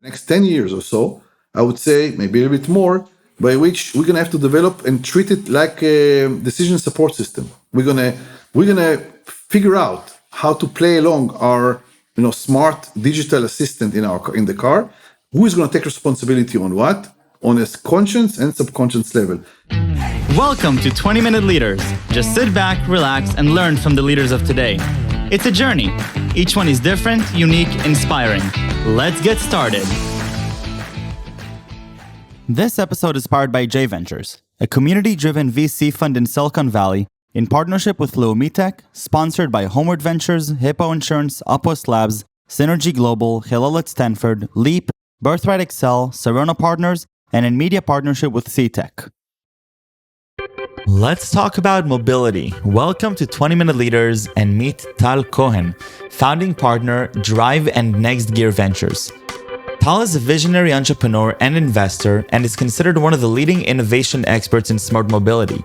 next 10 years or so, I would say maybe a little bit more, by which we're going to have to develop and treat it like a decision support system. We're gonna figure out how to play along our smart digital assistant in the car. Who is going to take responsibility on what? On a conscious and subconscious level. Welcome to 20-Minute Leaders. Just sit back, relax, and learn from the leaders of today. It's a journey. Each one is different, unique, inspiring. Let's get started. This episode is powered by J Ventures, a community-driven VC fund in Silicon Valley in partnership with Leumitech, sponsored by Homeward Ventures, Hippo Insurance, Upwest Labs, Synergy Global, Hillel at Stanford, Leap, Birthright Excel, Serona Partners, and in media partnership with CTech. Let's talk about mobility. Welcome to 20-Minute Leaders and meet Tal Cohen, founding partner, Drive and Next Gear Ventures. Tal is a visionary entrepreneur and investor and is considered one of the leading innovation experts in smart mobility.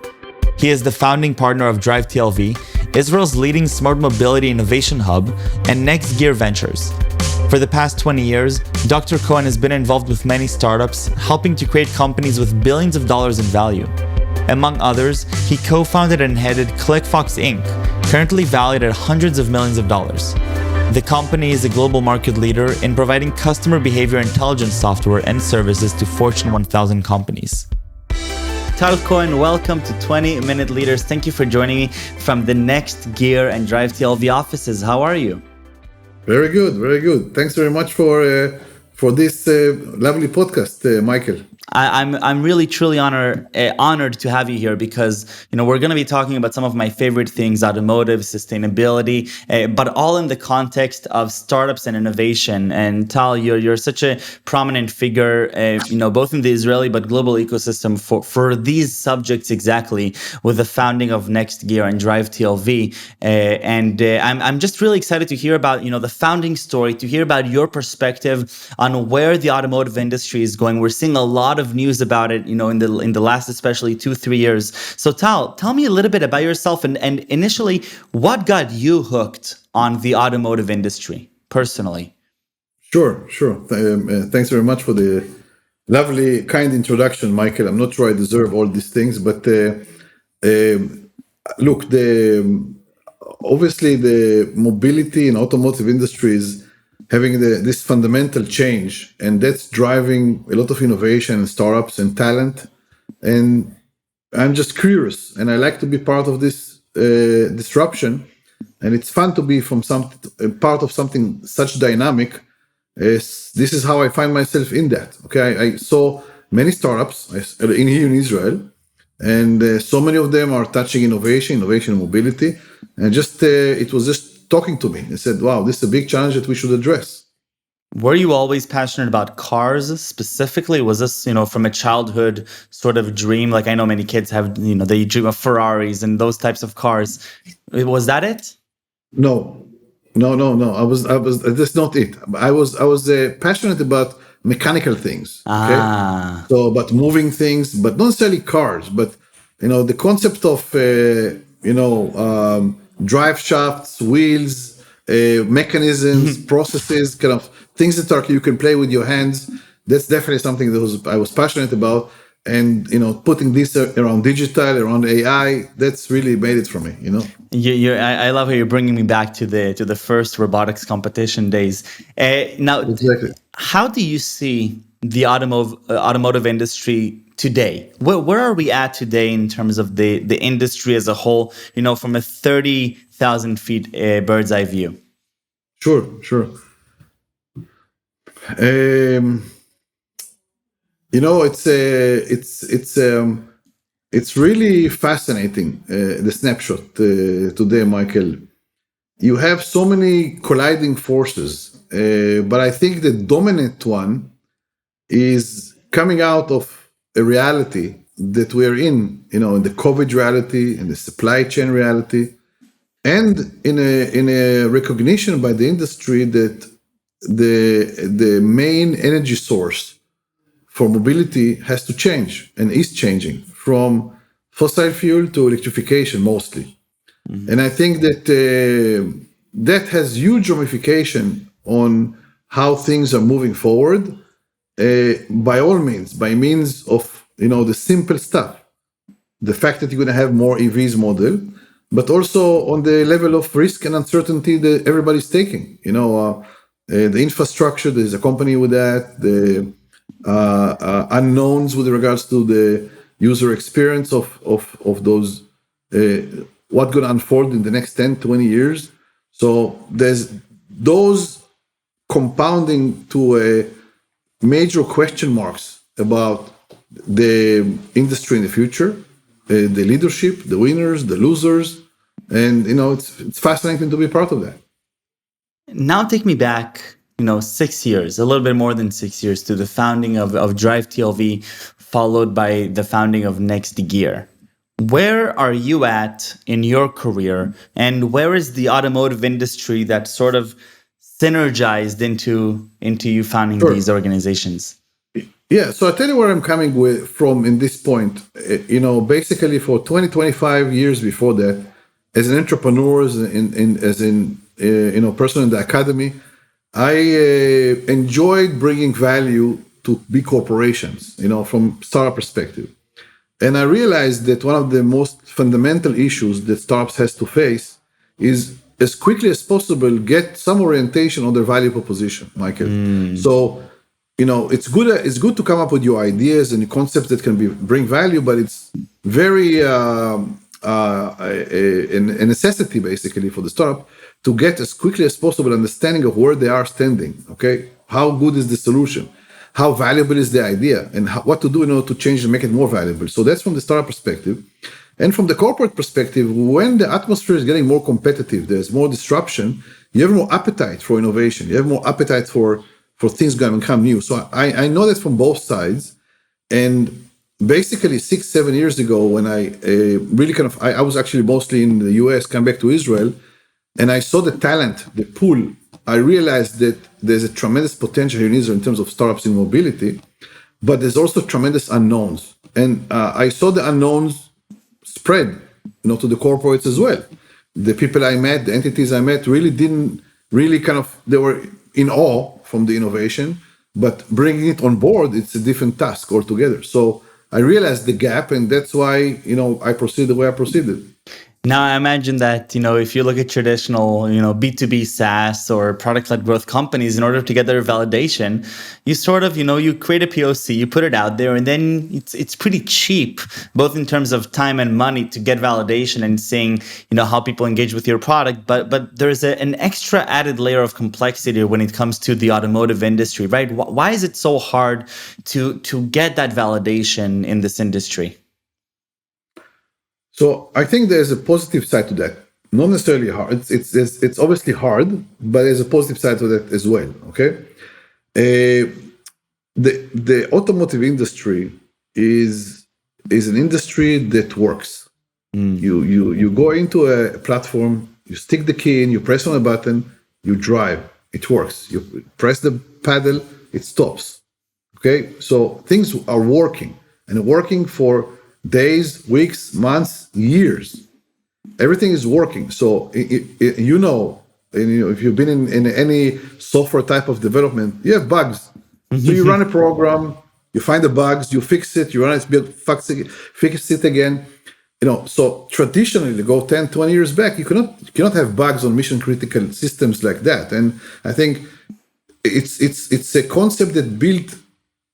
He is the founding partner of DriveTLV, Israel's leading smart mobility innovation hub, and Next Gear Ventures. For the past 20 years, Dr. Cohen has been involved with many startups, helping to create companies with billions of dollars in value. Among others, he co-founded and headed ClickFox Inc., currently valued at hundreds of millions of dollars. The company is a global market leader in providing customer behavior intelligence software and services to Fortune 1000 companies. Tal Cohen, welcome to 20-Minute Leaders. Thank you for joining me from the Next Gear and DriveTLV offices. How are you? Very good, very good. Thanks very much for this lovely podcast, Michael. I'm really truly honored to have you here because we're going to be talking about some of my favorite things: automotive, sustainability, but all in the context of startups and innovation. And Tal, you're such a prominent figure, both in the Israeli but global ecosystem for these subjects exactly, with the founding of Next Gear and DriveTLV. I'm just really excited to hear about the founding story, to hear about your perspective on where the automotive industry is going. We're seeing a lot of news about it, in the last especially 2-3 years. So Tal, tell me a little bit about yourself and initially what got you hooked on the automotive industry personally. Sure. Thanks very much for the lovely, kind introduction, Michael. I'm not sure I deserve all these things, but look, obviously the mobility in automotive industries having this fundamental change, and that's driving a lot of innovation and startups and talent. And I'm just curious, and I like to be part of this disruption. And it's fun to be part of something such dynamic. This is how I find myself in that. Okay, I saw many startups here in Israel, and so many of them are touching innovation and mobility. And it was just talking to me and said, wow, this is a big challenge that we should address. Were you always passionate about cars specifically? Was this, from a childhood sort of dream? Like I know many kids have, they dream of Ferraris and those types of cars. Was that it? No. That's not it. I was passionate about mechanical things. Okay? So about moving things, but not necessarily cars, but, the concept of, drive shafts, wheels, mechanisms, processes, kind of things that you can play with your hands. That's definitely something that I was passionate about. And, putting this around digital, around AI, that's really made it for me, I love how you're bringing me back to the first robotics competition days. Now, exactly. How do you see the automotive industry today? Where are we at today in terms of the industry as a whole, from a 30,000 feet bird's eye view? Sure. It's really fascinating, the snapshot today, Michael. You have so many colliding forces, but I think the dominant one is coming out of a reality that we're in the COVID reality, in the supply chain reality, and in a recognition by the industry that the main energy source for mobility has to change and is changing from fossil fuel to electrification mostly. Mm-hmm. And I think that that has huge ramification on how things are moving forward. by all means, by means of the simple stuff, the fact that you're going to have more EVs model, but also on the level of risk and uncertainty that everybody's taking. The infrastructure, there's a company with that, the unknowns with regards to the user experience of those, what's going to unfold in the next 10, 20 years. So there's those compounding to major question marks about the industry in the future, the leadership, the winners, the losers, and it's fascinating to be part of that. Now take me back, 6 years, a little bit more than 6 years, to the founding of DriveTLV, followed by the founding of Next Gear. Where are you at in your career, and where is the automotive industry that sort of synergized into you founding these organizations? Yeah, so I'll tell you where I'm coming from in this point. Basically for 25 years before that, as an entrepreneur, as in person in the academy, I enjoyed bringing value to big corporations, from startup perspective. And I realized that one of the most fundamental issues that startups has to face is, as quickly as possible, get some orientation on their value proposition, Michael. So, it's good to come up with your ideas and concepts that can bring value, but it's very a necessity basically for the startup to get as quickly as possible understanding of where they are standing. Okay, how good is the solution? How valuable is the idea, and what to do in order to change and make it more valuable? So that's from the startup perspective. And from the corporate perspective, when the atmosphere is getting more competitive, there's more disruption, you have more appetite for innovation, you have more appetite for things going to become new. So I know that from both sides. And basically 6-7 years ago, when I really I was actually mostly in the US, come back to Israel, and I saw the talent, the pool. I realized that there's a tremendous potential here in Israel in terms of startups in mobility, but there's also tremendous unknowns. And I saw the unknowns spread, to the corporates as well. The people I met, the entities I met, they were in awe from the innovation, but bringing it on board, it's a different task altogether. So I realized the gap, and that's why, I proceeded the way I proceeded. Now, I imagine that, if you look at traditional, B2B SaaS or product-led growth companies, in order to get their validation, you sort of, you create a POC, you put it out there, and then it's pretty cheap, both in terms of time and money to get validation and seeing, how people engage with your product. But there's an extra added layer of complexity when it comes to the automotive industry, right? Why is it so hard to get that validation in this industry? So I think there's a positive side to that. Not necessarily hard. It's obviously hard, but there's a positive side to that as well. Okay, the automotive industry is an industry that works. You go into a platform, you stick the key in, you press on a button, you drive. It works. You press the pedal, it stops. Okay, so things are working, and working for days, weeks, months, years. Everything is working. So if you've been in any software type of development, you have bugs. So you run a program, you find the bugs, you fix it, you run it, fix it again. So traditionally, to go 10, 20 years back, you cannot have bugs on mission critical systems like that. And I think it's a concept that built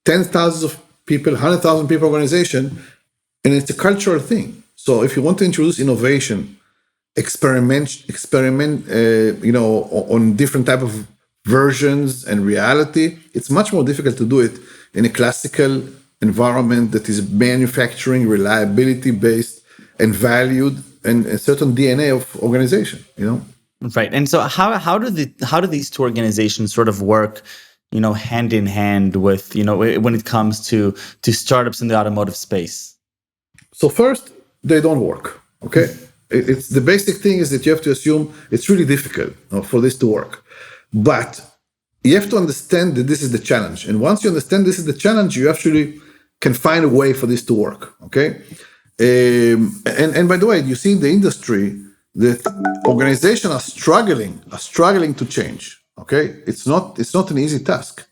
tens of thousands of people, 100,000 people organization. And it's a cultural thing. So if you want to introduce innovation, experiment, on different type of versions and reality, it's much more difficult to do it in a classical environment that is manufacturing, reliability based, and valued, and a certain DNA of organization. Right. And so how do these two organizations sort of work, hand in hand with, when it comes to startups in the automotive space? So first, they don't work. Okay, it's the basic thing is that you have to assume it's really difficult for this to work, but you have to understand that this is the challenge. And once you understand this is the challenge, you actually can find a way for this to work. Okay, and by the way, you see in the industry that organizations are struggling to change. Okay, it's not an easy task.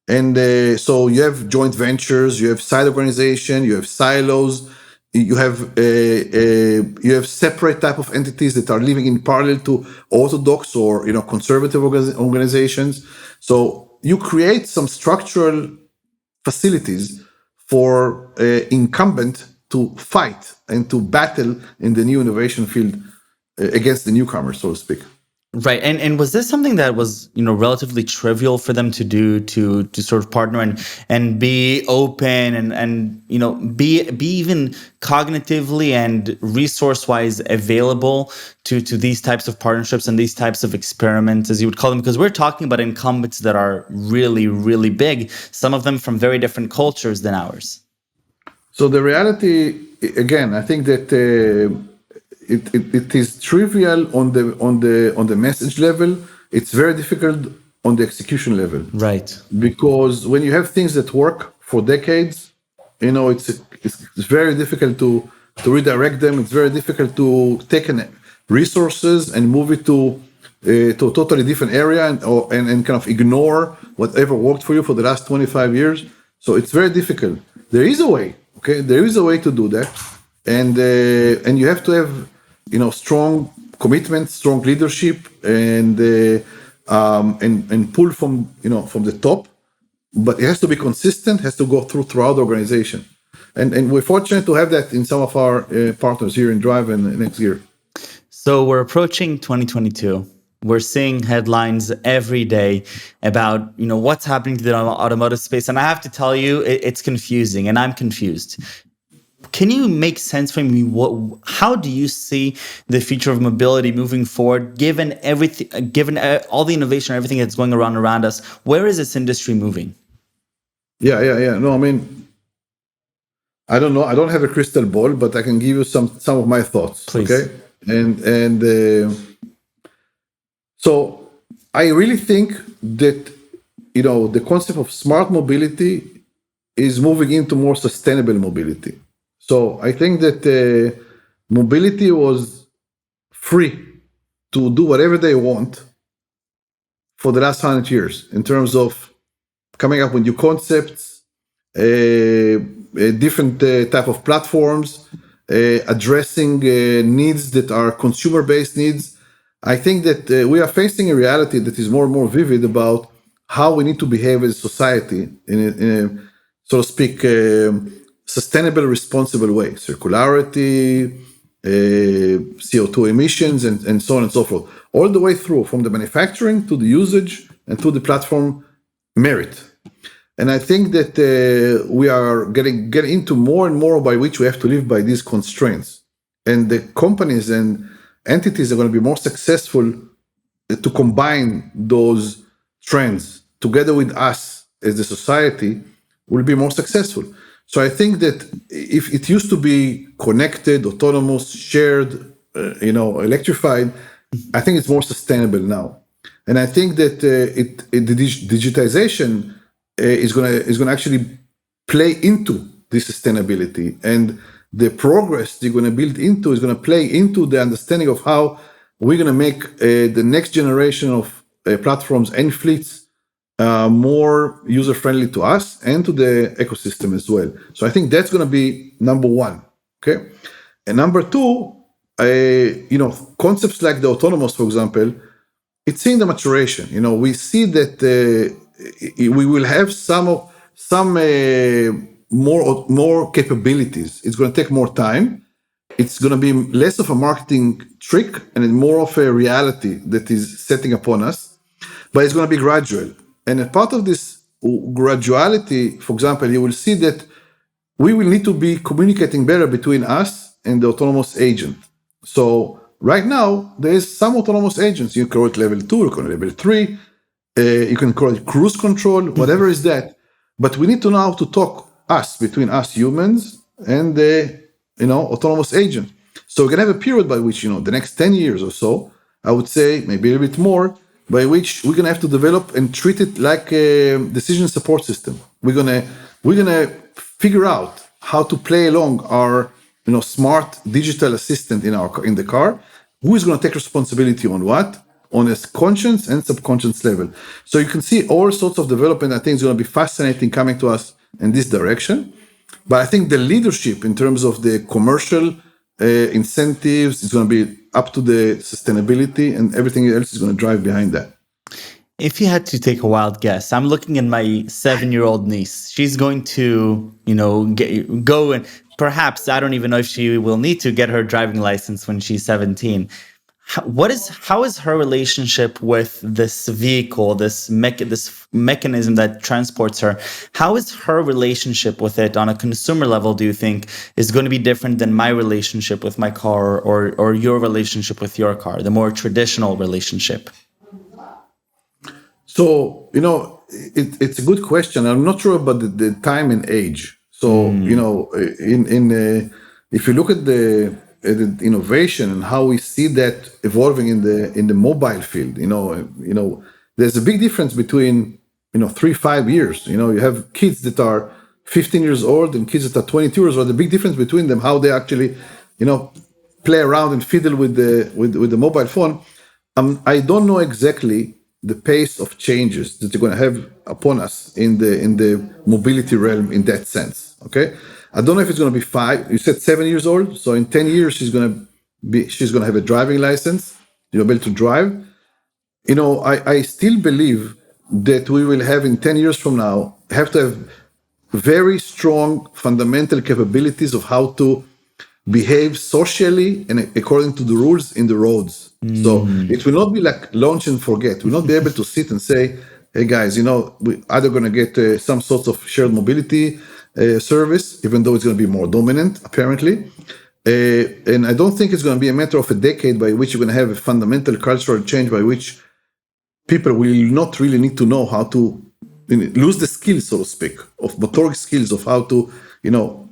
And so you have joint ventures, you have side organization, you have silos, you have separate type of entities that are living in parallel to orthodox or conservative organizations. So you create some structural facilities for incumbent to fight and to battle in the new innovation field against the newcomers, so to speak. Right. And was this something that was, relatively trivial for them to do, to sort of partner and be open and be even cognitively and resource-wise available to these types of partnerships and these types of experiments, as you would call them? Because we're talking about incumbents that are really, really big, some of them from very different cultures than ours. So the reality, again, I think that it is trivial on the message level. It's very difficult on the execution level. Right. Because when you have things that work for decades, it's very difficult to redirect them. It's very difficult to take resources and move it to a totally different area and kind of ignore whatever worked for you for the last 25 years. So it's very difficult. There is a way, okay? There is a way to do that. And you have to have, strong commitment, strong leadership, and pull from the top. But it has to be consistent, has to go throughout the organization. And we're fortunate to have that in some of our partners here in Drive and next year. So we're approaching 2022. We're seeing headlines every day about, what's happening to the automotive space. And I have to tell you, it's confusing, and I'm confused. Can you make sense for me? How do you see the future of mobility moving forward, given everything, given all the innovation, everything that's going around us? Where is this industry moving? Yeah. No, I mean, I don't know. I don't have a crystal ball, but I can give you some of my thoughts. Please. Okay, so I really think that the concept of smart mobility is moving into more sustainable mobility. So I think that mobility was free to do whatever they want for the last 100 years in terms of coming up with new concepts, different type of platforms, addressing needs that are consumer-based needs. I think that we are facing a reality that is more and more vivid about how we need to behave as a society in a so to speak, sustainable, responsible way. Circularity, CO2 emissions, and so on and so forth. All the way through, from the manufacturing to the usage and to the platform merit. And I think that we are getting into more and more by which we have to live by these constraints. And the companies and entities are going to be more successful to combine those trends together with us as the society will be more successful. So I think that if it used to be connected, autonomous, shared, electrified, I think it's more sustainable now. And I think that the digitization is going to actually play into this sustainability, and the progress they're going to build into is going to play into the understanding of how we're going to make the next generation of platforms and fleets more user-friendly to us and to the ecosystem as well. So I think that's going to be number one. Okay, and number two, concepts like the autonomous, for example, it's seeing the maturation. We see that we will have some more capabilities. It's going to take more time. It's going to be less of a marketing trick and more of a reality that is setting upon us. But it's going to be gradual. And a part of this graduality, for example, you will see that we will need to be communicating better between us and the autonomous agent. So right now, there is some autonomous agents. You can call it level 2, you can call it level 3, you can call it cruise control, whatever is that. But we need to know how to talk between us humans and the autonomous agent. So we're going to have a period by which, the next 10 years or so, I would say maybe a little bit more, by which we're going to have to develop and treat it like a decision support system. We're going to figure out how to play along our smart digital assistant in the car. Who is going to take responsibility on what? on a conscious and subconscious level. So you can see all sorts of development. I think it's going to be fascinating coming to us in this direction. But I think the leadership in terms of the commercial incentives is going to be up to the sustainability, and everything else is going to drive behind that. If you had to take a wild guess, I'm looking at my 7-year-old niece. She's going to, go and perhaps, I don't even know if she will need to get her driving license when she's 17. How is her relationship with this vehicle, this mechanism that transports her? How is her relationship with it on a consumer level, do you think, is going to be different than my relationship with my car or your relationship with your car, the more traditional relationship? So, it's a good question. I'm not sure about the time and age. So, if you look at the innovation and how we see that evolving in the mobile field, there's a big difference between 3-5 years. You have kids that are 15 years old and kids that are 22 years old. The big difference between them, how they actually play around and fiddle with the mobile phone. I don't know exactly the pace of changes that you're going to have upon us in the mobility realm in that sense. Okay, I don't know if it's going to be 5. You said 7 years old, so in 10 years she's going to have a driving license. You'll be able to drive. I still believe that we will have in 10 years from now have to have very strong fundamental capabilities of how to behave socially and according to the rules in the roads. So it will not be like launch and forget. We'll not be able to sit and say, hey guys, we're either going to get some sort of shared mobility service, even though it's going to be more dominant, apparently. And I don't think it's going to be a matter of a decade by which you're going to have a fundamental cultural change by which people will not really need to know how to lose the skills, so to speak, of motoric skills of how to,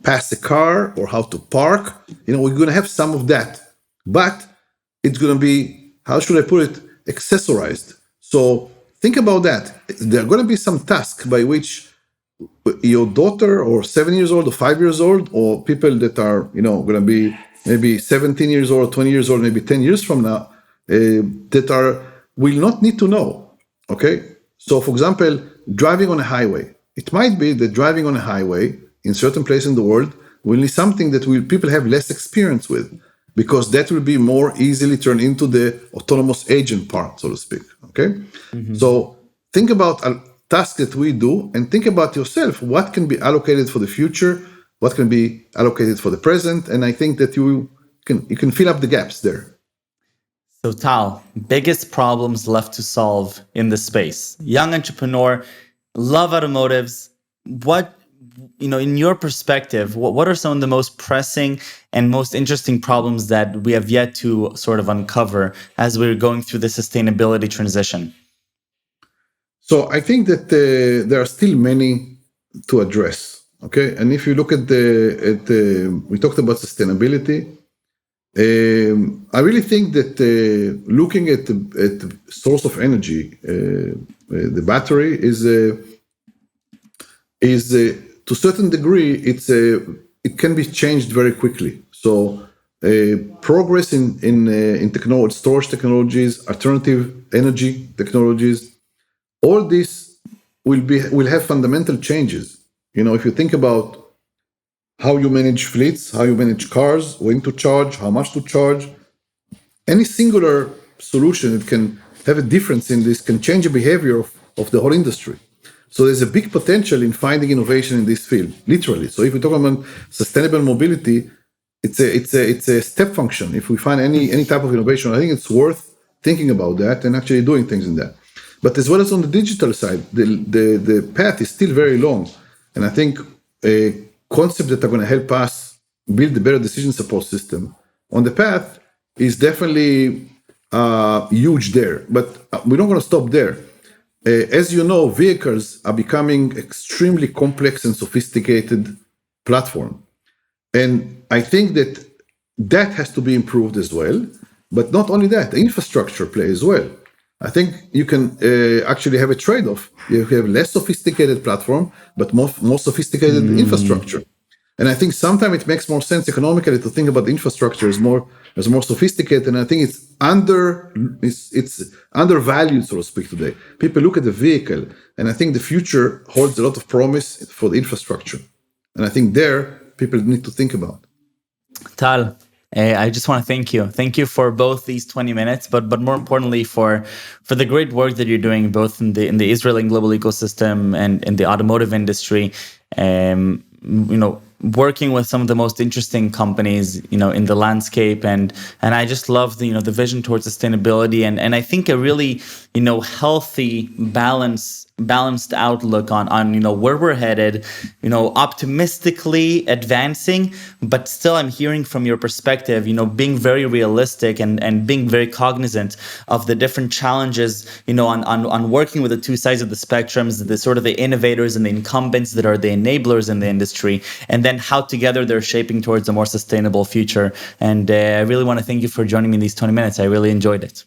pass a car or how to park. We're going to have some of that, but it's going to be, how should I put it, accessorized. So think about that. There are going to be some tasks by which your daughter or 7 years old or 5 years old or people that are, going to be maybe 17 years old, 20 years old, maybe 10 years from now, will not need to know. Okay. So for example, driving on a highway, it might be that driving on a highway in certain places in the world will be something that people have less experience with, because that will be more easily turned into the autonomous agent part, so to speak. Okay. Mm-hmm. So think about a task that we do and think about yourself. What can be allocated for the future? What can be allocated for the present? And I think that you can fill up the gaps there. So Tal, biggest problems left to solve in the space. Young entrepreneur, love automotives. What, in your perspective, what are some of the most pressing and most interesting problems that we have yet to sort of uncover as we're going through the sustainability transition? So I think that there are still many to address. Okay, and if you look at we talked about sustainability. I really think that looking at the source of energy, the battery is to a certain degree it can be changed very quickly. So progress in technology, storage technologies, alternative energy technologies, all this will have fundamental changes. If you think about how you manage fleets, how you manage cars, when to charge, how much to charge. Any singular solution that can have a difference in this can change the behavior of the whole industry. So there's a big potential in finding innovation in this field, literally. So if we talk about sustainable mobility, it's a step function. If we find any type of innovation, I think it's worth thinking about that and actually doing things in that. But as well as on the digital side, the path is still very long. And I think concepts that are going to help us build a better decision support system on the path is definitely huge there. But we're not going to stop there. As you know, vehicles are becoming extremely complex and sophisticated platform. And I think that has to be improved as well. But not only that, the infrastructure plays as well. I think you can actually have a trade-off. You have less sophisticated platform, but more sophisticated infrastructure. And I think sometimes it makes more sense economically to think about the infrastructure as more It's more sophisticated, and I think it's undervalued, so to speak, today. People look at the vehicle, and I think the future holds a lot of promise for the infrastructure, and I think there people need to think about. Tal, I just want to thank you. Thank you for both these 20 minutes, but more importantly for the great work that you're doing both in the Israeli global ecosystem and in the automotive industry. Working with some of the most interesting companies, in the landscape, and I just love the vision towards sustainability, and I think a really healthy balanced outlook on where we're headed, optimistically advancing, but still I'm hearing from your perspective, being very realistic and being very cognizant of the different challenges, on working with the two sides of the spectrums, the sort of the innovators and the incumbents that are the enablers in the industry, and then how together they're shaping towards a more sustainable future. And I really want to thank you for joining me in these 20 minutes. I really enjoyed it.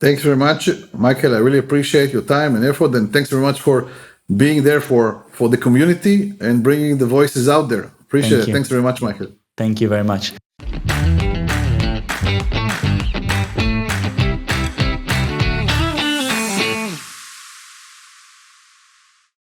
Thanks very much, Michael. I really appreciate your time and effort, and thanks very much for being there for the community and bringing the voices out there. Appreciate it. Thanks very much, Michael. Thank you very much.